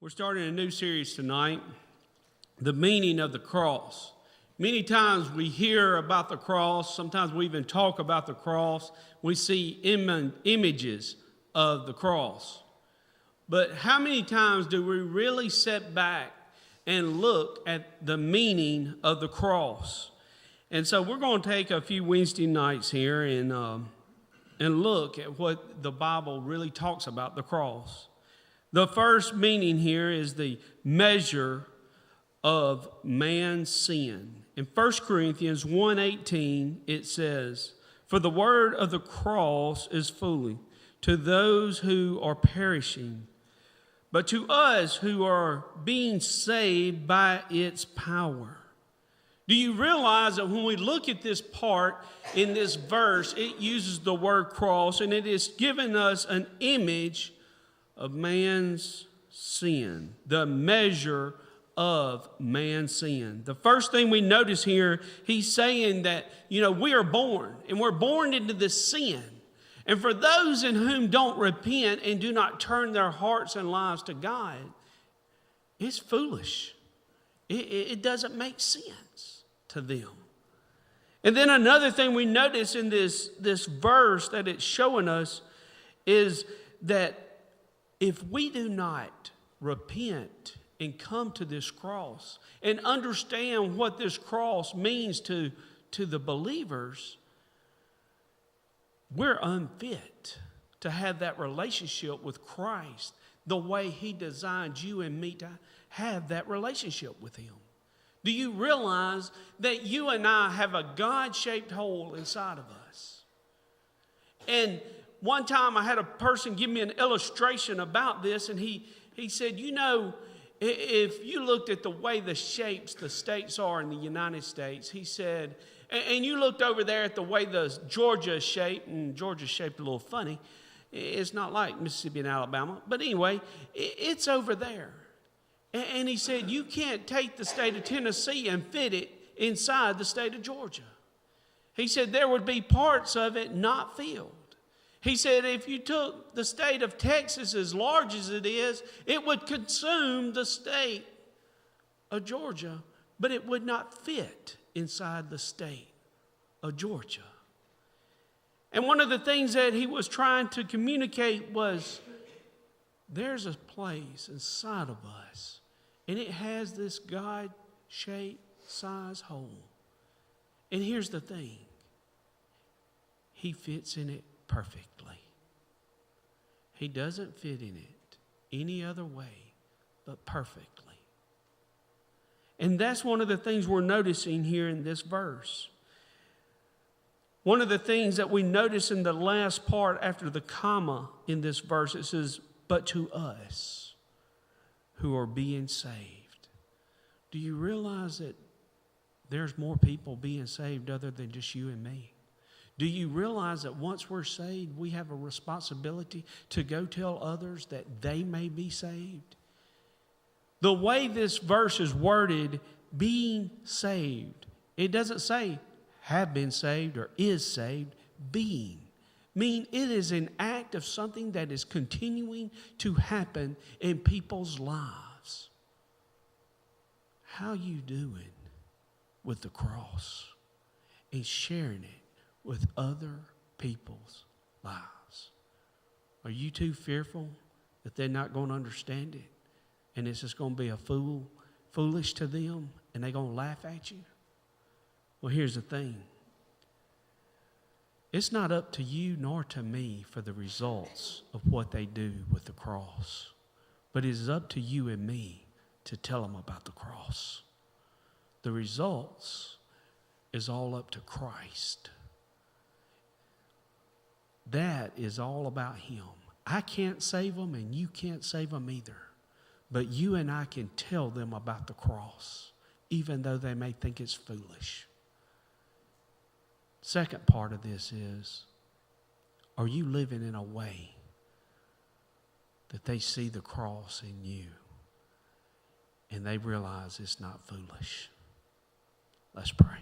We're starting a new series tonight, the meaning of the cross. Many times we hear about the cross. Sometimes we even talk about the cross. We see images of the cross. But how many times do we really sit back and look at the meaning of the cross? And so we're going to take a few Wednesday nights here and look at what the Bible really talks about the cross. The first meaning here is the measure of man's sin. In 1 Corinthians 1:18, it says, "For the word of the cross is folly to those who are perishing, but to us who are being saved by its power." Do you realize that when we look at this part in this verse, it uses the word cross, and it is giving us an image of man's sin, the measure of man's sin. The first thing we notice here, he's saying that, we are born, and we're born into this sin. And for those in whom don't repent and do not turn their hearts and lives to God, it's foolish. It doesn't make sense to them. And then another thing we notice in this verse that it's showing us is that if we do not repent and come to this cross and understand what this cross means to the believers, we're unfit to have that relationship with Christ the way He designed you and me to have that relationship with Him. Do you realize that you and I have a God-shaped hole inside of us? And one time I had a person give me an illustration about this, and he said, if you looked at the way the states are in the United States, he said, and you looked over there at the way the Georgia is shaped, and Georgia's shaped a little funny. It's not like Mississippi and Alabama, but anyway, it's over there. And he said, you can't take the state of Tennessee and fit it inside the state of Georgia. He said there would be parts of it not filled. He said if you took the state of Texas as large as it is, it would consume the state of Georgia, but it would not fit inside the state of Georgia. And one of the things that he was trying to communicate was there's a place inside of us, and it has this God-shaped size hole. And here's the thing. He fits in it perfectly. He doesn't fit in it any other way but perfectly. And that's one of the things we're noticing here in this verse. One of the things that we notice in the last part after the comma in this verse, it says, "But to us who are being saved." Do you realize that there's more people being saved other than just you and me? Do you realize that once we're saved, we have a responsibility to go tell others that they may be saved? The way this verse is worded, being saved, it doesn't say have been saved or is saved, being. Mean it is an act of something that is continuing to happen in people's lives. How you doing with the cross and sharing it with other people's lives? Are you too fearful that they're not going to understand it and it's just going to be foolish to them and they're going to laugh at you? Well, here's the thing. It's not up to you nor to me for the results of what they do with the cross, but it is up to you and me to tell them about the cross. The results is all up to Christ. That is all about Him. I can't save them and you can't save them either. But you and I can tell them about the cross, even though they may think it's foolish. Second part of this is, are you living in a way that they see the cross in you and they realize it's not foolish? Let's pray.